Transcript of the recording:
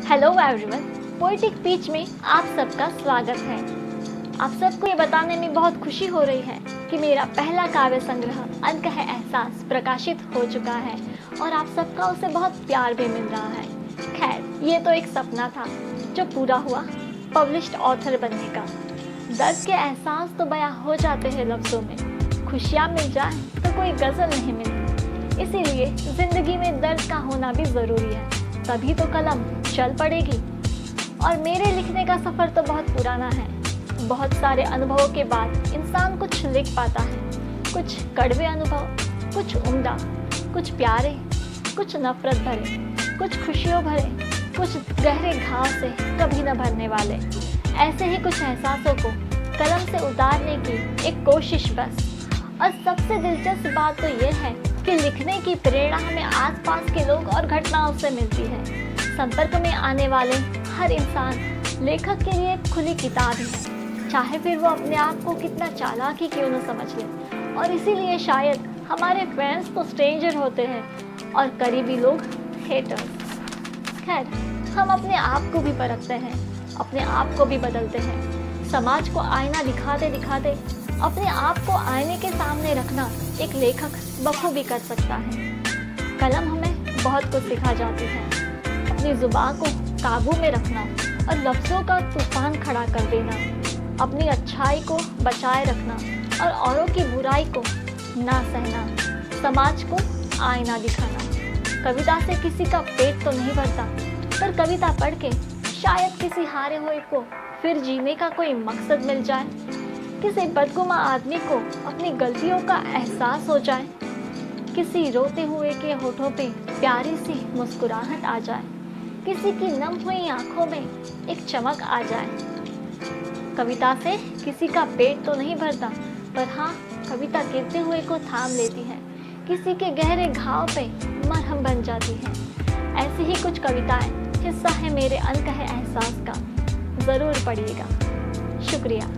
Hello everyone, poetic बीच में आप सबका स्वागत है। आप सबको ये बताने में बहुत खुशी हो रही है कि मेरा पहला काव्य संग्रह अनकह है एहसास प्रकाशित हो चुका है और आप सबका उसे बहुत प्यार भी मिल रहा है। खैर, ये तो एक सपना था जो पूरा हुआ, पब्लिश्ड ऑथर बनने का। दर्द के एहसास तो बयां हो जाते हैं लफ्ज़ों में, खुशियाँ मिल जाए तो कोई गज़ल नहीं मिलती। इसीलिए ज़िंदगी में दर्द का होना भी ज़रूरी है, तभी तो कलम चल पड़ेगी। और मेरे लिखने का सफ़र तो बहुत पुराना है। बहुत सारे अनुभवों के बाद इंसान कुछ लिख पाता है। कुछ कड़वे अनुभव, कुछ उम्दा, कुछ प्यारे, कुछ नफ़रत भरे, कुछ खुशियों भरे, कुछ गहरे घाव से कभी न भरने वाले। ऐसे ही कुछ एहसासों को कलम से उतारने की एक कोशिश बस। और सबसे दिलचस्प बात तो ये है कि लिखने की प्रेरणा हमें आसपास के लोग और घटनाओं से मिलती है। संपर्क में आने वाले हर इंसान लेखक के लिए एक खुली किताब है, चाहे फिर वो अपने आप को कितना चालाक ही क्यों न समझ ले। और इसीलिए शायद हमारे फ्रेंड्स तो स्ट्रेंजर होते हैं और करीबी लोग हेटर्स। खैर, हम अपने आप को भी परखते हैं, अपने आप को भी बदलते हैं। समाज को आईना दिखाते दिखाते अपने आप को आईने के सामने रखना एक लेखक बखूबी कर सकता है। कलम हमें बहुत कुछ सिखा जाती है। अपनी ज़ुबान को काबू में रखना और लफ्ज़ों का तूफान खड़ा कर देना, अपनी अच्छाई को बचाए रखना और औरों की बुराई को ना सहना, समाज को आईना दिखाना। कविता से किसी का पेट तो नहीं भरता, पर कविता पढ़ के शायद किसी हारे हुए को फिर जीने का कोई मकसद मिल जाए। किसी बदगुमा आदमी को अपनी गलतियों का एहसास हो जाए, किसी रोते हुए के होठों पे प्यारी सी मुस्कुराहट आ जाए, किसी की नम हुई आंखों में एक चमक आ जाए। कविता से किसी का पेट तो नहीं भरता, पर हाँ, कविता गिरते हुए को थाम लेती है, किसी के गहरे घाव पे मरहम बन जाती है। ऐसी ही कुछ कविताएं हिस्सा है मेरे अनकहे एहसास का। ज़रूर पढ़िएगा। शुक्रिया।